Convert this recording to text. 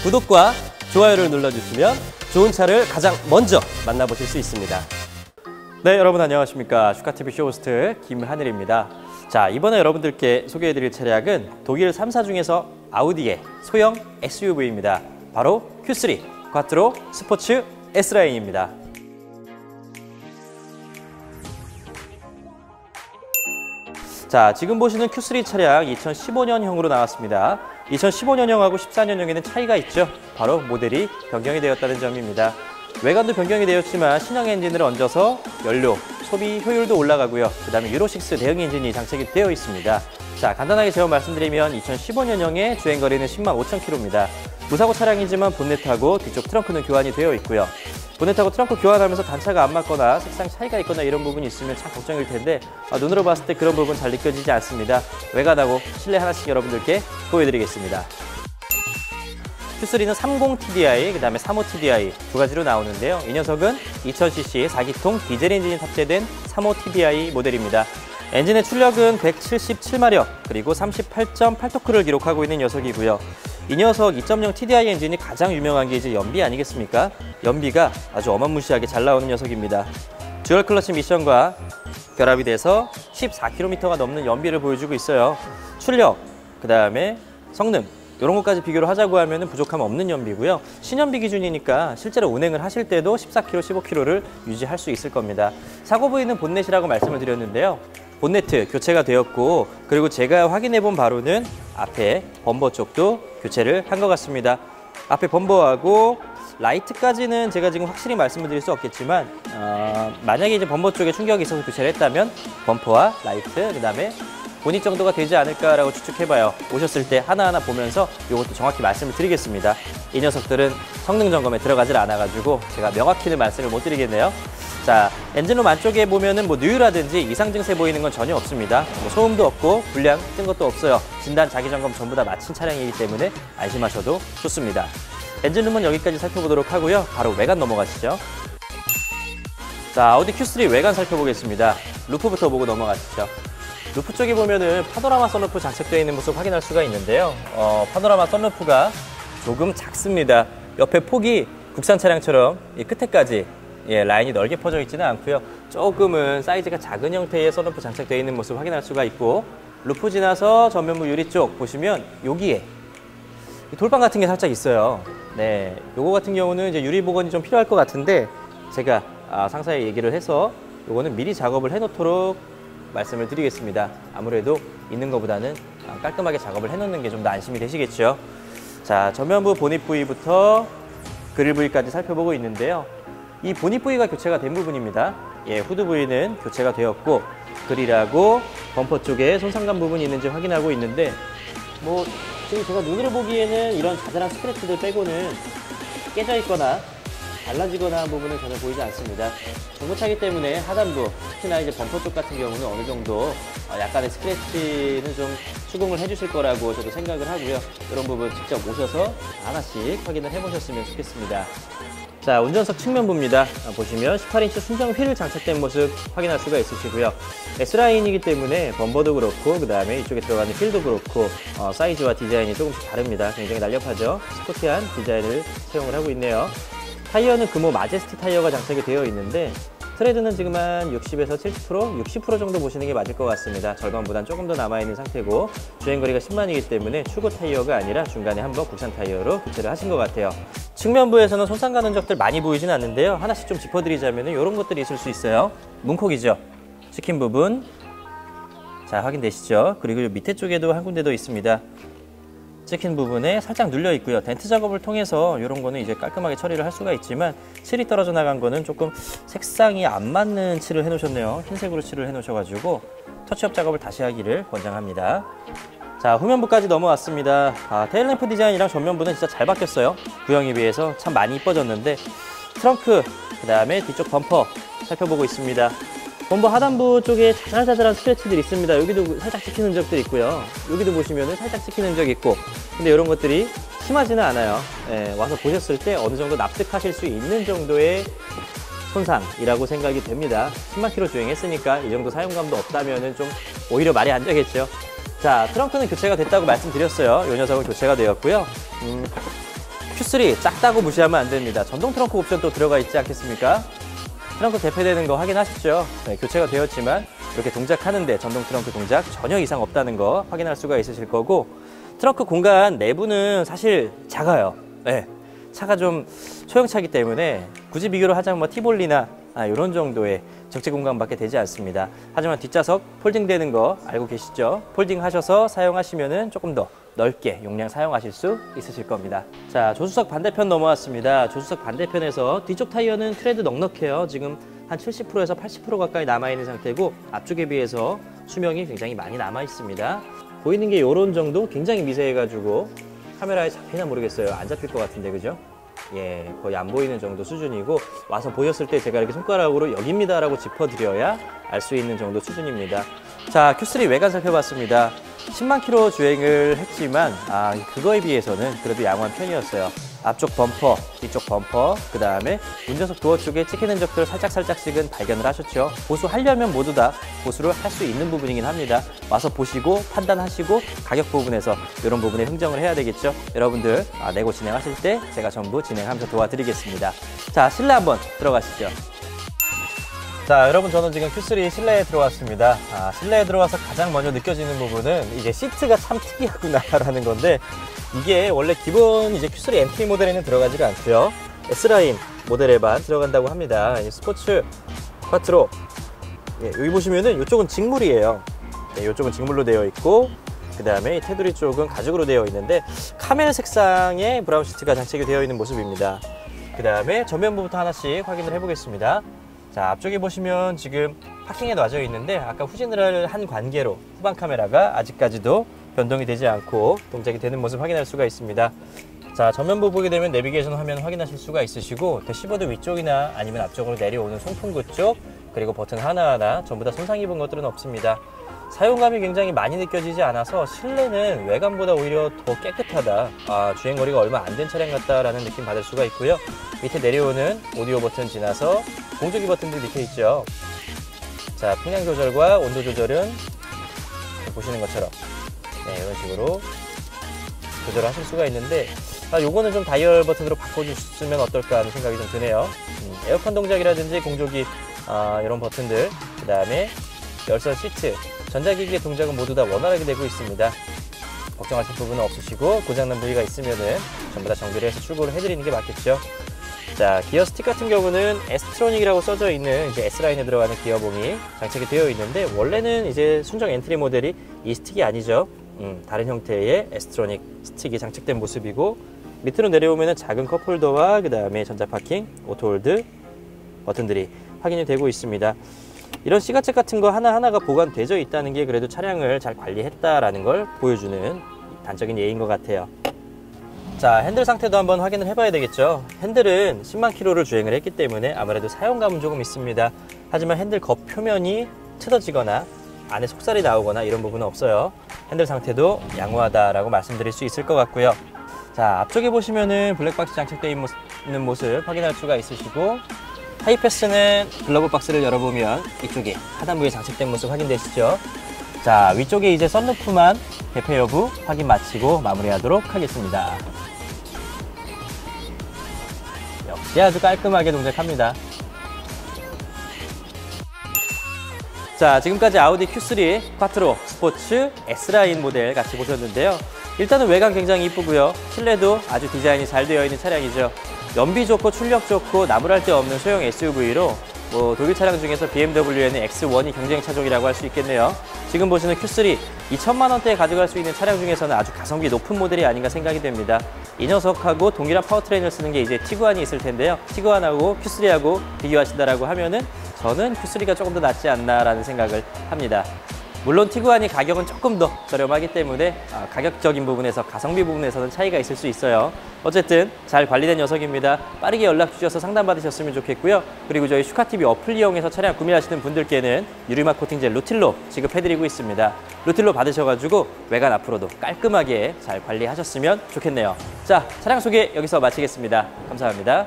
구독과 좋아요를 눌러주시면 좋은 차를 가장 먼저 만나보실 수 있습니다. 네, 여러분 안녕하십니까. 슈카TV 쇼호스트 김하늘입니다. 자, 이번에 여러분들께 소개해드릴 차량은 독일 3사 중에서 아우디의 소형 SUV입니다. 바로 Q3 꽈트로 스포츠 S라인입니다. 자, 지금 보시는 Q3 차량 2015년형으로 나왔습니다. 2015년형하고 14년형에는 차이가 있죠. 바로 모델이 변경이 되었다는 점입니다. 외관도 변경이 되었지만 신형 엔진을 얹어서 연료, 소비 효율도 올라가고요. 그 다음에 유로6 대형 엔진이 장착이 되어 있습니다. 자, 간단하게 제가 말씀드리면 2015년형의 주행거리는 10만 5천 km입니다. 무사고 차량이지만 본넷하고 뒤쪽 트렁크는 교환이 되어 있고요. 본넷하고 트렁크 교환하면서 단차가 안 맞거나 색상 차이가 있거나 이런 부분이 있으면 참 걱정일 텐데 눈으로 봤을 때 그런 부분 잘 느껴지지 않습니다. 외관하고 실내 하나씩 여러분들께 보여드리겠습니다. Q3는 30TDI, 그 다음에 35TDI 두 가지로 나오는데요. 이 녀석은 2000cc 4기통 디젤 엔진이 탑재된 35TDI 모델입니다. 엔진의 출력은 177마력, 그리고 38.8토크를 기록하고 있는 녀석이고요. 이 녀석 2.0 TDI 엔진이 가장 유명한 게 이제 연비 아니겠습니까? 연비가 아주 어마무시하게 잘 나오는 녀석입니다. 듀얼 클러치 미션과 결합이 돼서 14km가 넘는 연비를 보여주고 있어요. 출력, 그 다음에 성능, 이런 것까지 비교를 하자고 하면 부족함 없는 연비고요. 신연비 기준이니까 실제로 운행을 하실 때도 14km, 15km를 유지할 수 있을 겁니다. 사고 부위는 본넷이라고 말씀을 드렸는데요. 본네트 교체가 되었고, 그리고 제가 확인해 본 바로는 앞에 범버 쪽도 교체를 한 것 같습니다. 앞에 범버하고 라이트까지는 제가 지금 확실히 말씀을 드릴 수 없겠지만 만약에 이제 범버 쪽에 충격이 있어서 교체를 했다면 범퍼와 라이트, 그 다음에 보닛 정도가 되지 않을까라고 추측해봐요. 오셨을 때 하나하나 보면서 이것도 정확히 말씀을 드리겠습니다. 이 녀석들은 성능 점검에 들어가질 않아가지고 제가 명확히는 말씀을 못 드리겠네요. 자, 엔진룸 안쪽에 보면은 누유라든지 이상 증세 보이는 건 전혀 없습니다. 소음도 없고 불량 뜬 것도 없어요. 진단, 자기 점검 전부 다 마친 차량이기 때문에 안심하셔도 좋습니다. 엔진룸은 여기까지 살펴보도록 하고요. 바로 외관 넘어가시죠. 자, 아우디 Q3 외관 살펴보겠습니다. 루프부터 보고 넘어가시죠. 루프 쪽에 보면은 파노라마 선루프 장착되어 있는 모습 확인할 수가 있는데요. 파노라마 선루프가 조금 작습니다. 옆에 폭이 국산 차량처럼 이 끝에까지 라인이 넓게 퍼져 있지는 않고요. 조금은 사이즈가 작은 형태의 선루프 장착되어 있는 모습 확인할 수가 있고, 루프 지나서 전면부 유리 쪽 보시면 여기에 돌판 같은 게 살짝 있어요. 네, 요거 같은 경우는 이제 유리 복원이 좀 필요할 것 같은데 제가 상사에 얘기를 해서 요거는 미리 작업을 해놓도록 말씀을 드리겠습니다. 아무래도 있는 것보다는 깔끔하게 작업을 해놓는 게 좀 더 안심이 되시겠죠. 자, 전면부 보닛 부위부터 그릴 부위까지 살펴보고 있는데요. 이 보닛 부위가 교체가 된 부분입니다. 후드 부위는 교체가 되었고, 그릴하고 범퍼 쪽에 손상감 부분이 있는지 확인하고 있는데 지금 제가 눈으로 보기에는 이런 자잘한 스크래치들 빼고는 깨져 있거나 달라지거나 한 부분은 전혀 보이지 않습니다. 중고차이기 때문에 하단부, 특히나 이제 범퍼 쪽 같은 경우는 어느 정도 약간의 스크래치는 좀 수긍을 해주실 거라고 저도 생각을 하고요. 이런 부분 직접 오셔서 하나씩 확인을 해보셨으면 좋겠습니다. 자, 운전석 측면부입니다. 보시면 18인치 순정 휠 장착된 모습 확인할 수가 있으시고요. S라인이기 때문에 범버도 그렇고, 그 다음에 이쪽에 들어가는 휠도 그렇고 사이즈와 디자인이 조금씩 다릅니다. 굉장히 날렵하죠. 스포티한 디자인을 사용을 하고 있네요. 타이어는 금호 마제스티 타이어가 장착이 되어 있는데 트레드는 지금 한 60에서 70%, 60% 정도 보시는 게 맞을 것 같습니다. 절반보단 조금 더 남아있는 상태고, 주행거리가 10만이기 때문에 출고 타이어가 아니라 중간에 한번 국산 타이어로 교체를 하신 것 같아요. 측면부에서는 손상 가는 적들 많이 보이진 않는데요. 하나씩 좀 짚어드리자면 이런 것들이 있을 수 있어요. 문콕이죠. 치킨 부분. 자, 확인되시죠? 그리고 밑에 쪽에도 한 군데 더 있습니다. 찍힌 부분에 살짝 눌려 있고요. 덴트 작업을 통해서 이런 거는 이제 깔끔하게 처리를 할 수가 있지만, 칠이 떨어져 나간 거는 조금 색상이 안 맞는 칠을 해놓으셨네요. 흰색으로 칠을 해놓으셔가지고 터치업 작업을 다시 하기를 권장합니다. 자, 후면부까지 넘어왔습니다. 테일램프 디자인이랑 전면부는 진짜 잘 바뀌었어요. 구형에 비해서 참 많이 이뻐졌는데, 트렁크, 그 다음에 뒤쪽 범퍼 살펴보고 있습니다. 범버 하단부 쪽에 자잘자잘한 스크래치들이 있습니다. 여기도 살짝 찍힌 흔적들이 있고요. 여기도 보시면은 살짝 찍힌 흔적이 있고, 근데 이런 것들이 심하지는 않아요. 와서 보셨을 때 어느 정도 납득하실 수 있는 정도의 손상이라고 생각이 됩니다. 10만 킬로 주행했으니까 이 정도 사용감도 없다면은 좀 오히려 말이 안 되겠죠. 자, 트렁크는 교체가 됐다고 말씀드렸어요. 이 녀석은 교체가 되었고요. Q3 작다고 무시하면 안 됩니다. 전동 트렁크 옵션 또 들어가 있지 않겠습니까? 트렁크 대폐되는 거 확인하셨죠? 네, 교체가 되었지만 이렇게 동작하는데 전동 트렁크 동작 전혀 이상 없다는 거 확인할 수가 있으실 거고, 트렁크 공간 내부는 사실 작아요. 네, 차가 좀 소형차이기 때문에 굳이 비교를 하자면 뭐 티볼리나 이런 정도의 적재 공간밖에 되지 않습니다. 하지만 뒷좌석 폴딩되는 거 알고 계시죠? 폴딩 하셔서 사용하시면은 조금 더 넓게 용량 사용하실 수 있으실 겁니다. 자, 조수석 반대편 넘어왔습니다. 조수석 반대편에서 뒤쪽 타이어는 트레드 넉넉해요. 지금 한 70%에서 80% 가까이 남아있는 상태고, 앞쪽에 비해서 수명이 굉장히 많이 남아 있습니다. 보이는 게 이런 정도, 굉장히 미세해가지고 카메라에 잡히나 모르겠어요. 안 잡힐 것 같은데, 그죠? 예, 거의 안 보이는 정도 수준이고, 와서 보셨을 때 제가 이렇게 손가락으로 여기입니다 라고 짚어드려야 알 수 있는 정도 수준입니다. 자, Q3 외관 살펴봤습니다. 10만 킬로 주행을 했지만 그거에 비해서는 그래도 양호한 편이었어요. 앞쪽 범퍼, 뒤쪽 범퍼, 그 다음에 운전석 도어 쪽에 찍힌 흔적들 살짝씩은 발견을 하셨죠. 보수하려면 모두 다 보수를 할 수 있는 부분이긴 합니다. 와서 보시고 판단하시고 가격 부분에서 이런 부분에 흥정을 해야 되겠죠. 여러분들 내고 진행하실 때 제가 전부 진행하면서 도와드리겠습니다. 자, 실내 한번 들어가시죠. 자, 여러분, 저는 지금 Q3 실내에 들어왔습니다. 실내에 들어와서 가장 먼저 느껴지는 부분은 이제 시트가 참 특이하구나라는 건데, 이게 원래 기본 이제 Q3 엔트리 모델에는 들어가지가 않고요. S라인 모델에만 들어간다고 합니다. 스포츠 쿼트로. 예, 여기 보시면은 이쪽은 직물이에요. 네, 이쪽은 직물로 되어 있고, 그 다음에 테두리 쪽은 가죽으로 되어 있는데 카멜 색상의 브라운 시트가 장착이 되어 있는 모습입니다. 그 다음에 전면부부터 하나씩 확인을 해보겠습니다. 자, 앞쪽에 보시면 지금 파킹에 놔져 있는데 아까 후진을 한 관계로 후방 카메라가 아직까지도 변동이 되지 않고 동작이 되는 모습 확인할 수가 있습니다. 자, 전면부 보게 되면 내비게이션 화면 확인하실 수가 있으시고, 대시보드 위쪽이나 아니면 앞쪽으로 내려오는 송풍구 쪽, 그리고 버튼 하나하나 전부 다 손상 입은 것들은 없습니다. 사용감이 굉장히 많이 느껴지지 않아서 실내는 외관보다 오히려 더 깨끗하다, 주행거리가 얼마 안 된 차량 같다라는 느낌 받을 수가 있고요. 밑에 내려오는 오디오 버튼 지나서 공조기 버튼들 밑에 있죠. 자, 풍량 조절과 온도 조절은 보시는 것처럼 이런 식으로 조절하실 수가 있는데, 요거는 좀 다이얼 버튼으로 바꿔주시면 어떨까 하는 생각이 좀 드네요. 에어컨 동작이라든지 공조기 이런 버튼들, 그 다음에 열선 시트, 전자기기의 동작은 모두 다 원활하게 되고 있습니다. 걱정하실 부분은 없으시고, 고장난 부위가 있으면은 전부 다 정비를 해서 출고를 해드리는 게 맞겠죠. 자, 기어 스틱 같은 경우는 S트로닉이라고 써져 있는 이제 S라인에 들어가는 기어봉이 장착이 되어 있는데, 원래는 이제 순정 엔트리 모델이 이 스틱이 아니죠. 다른 형태의 S트로닉 스틱이 장착된 모습이고, 밑으로 내려오면은 작은 컵홀더와 그 다음에 전자파킹, 오토홀드 버튼들이 확인이 되고 있습니다. 이런 C가책 같은 거 하나하나가 보관되어 있다는 게 그래도 차량을 잘 관리했다라는 걸 보여주는 단적인 예인 것 같아요. 자, 핸들 상태도 한번 확인을 해봐야 되겠죠. 핸들은 10만 킬로를 주행을 했기 때문에 아무래도 사용감은 조금 있습니다. 하지만 핸들 겉표면이 틀어지거나 안에 속살이 나오거나 이런 부분은 없어요. 핸들 상태도 양호하다라고 말씀드릴 수 있을 것 같고요. 자, 앞쪽에 보시면은 블랙박스 장착되어 있는 모습 확인할 수가 있으시고, 하이패스는 글러브 박스를 열어보면 이쪽에 하단부에 장착된 모습 확인되시죠? 자, 위쪽에 이제 썬루프만 개폐 여부 확인 마치고 마무리하도록 하겠습니다. 역시 아주 깔끔하게 동작합니다. 자, 지금까지 아우디 Q3 쿼트로 스포츠 S라인 모델 같이 보셨는데요. 일단은 외관 굉장히 이쁘고요. 실내도 아주 디자인이 잘 되어 있는 차량이죠. 연비 좋고 출력 좋고 나무랄 데 없는 소형 SUV로 독일 차량 중에서 BMW에는 X1이 경쟁 차종이라고 할 수 있겠네요. 지금 보시는 Q3 2천만 원대에 가져갈 수 있는 차량 중에서는 아주 가성비 높은 모델이 아닌가 생각이 됩니다. 이 녀석하고 동일한 파워트레인을 쓰는 게 이제 티구안이 있을 텐데요. 티구안하고 Q3하고 비교하신다라고 하면은 저는 Q3가 조금 더 낫지 않나라는 생각을 합니다. 물론 티구안이 가격은 조금 더 저렴하기 때문에 가격적인 부분에서 가성비 부분에서는 차이가 있을 수 있어요. 어쨌든 잘 관리된 녀석입니다. 빠르게 연락 주셔서 상담받으셨으면 좋겠고요. 그리고 저희 슈카TV 어플 이용해서 차량 구매하시는 분들께는 유리막 코팅젤 루틸로 지급해드리고 있습니다. 루틸로 받으셔가지고 외관 앞으로도 깔끔하게 잘 관리하셨으면 좋겠네요. 자, 차량 소개 여기서 마치겠습니다. 감사합니다.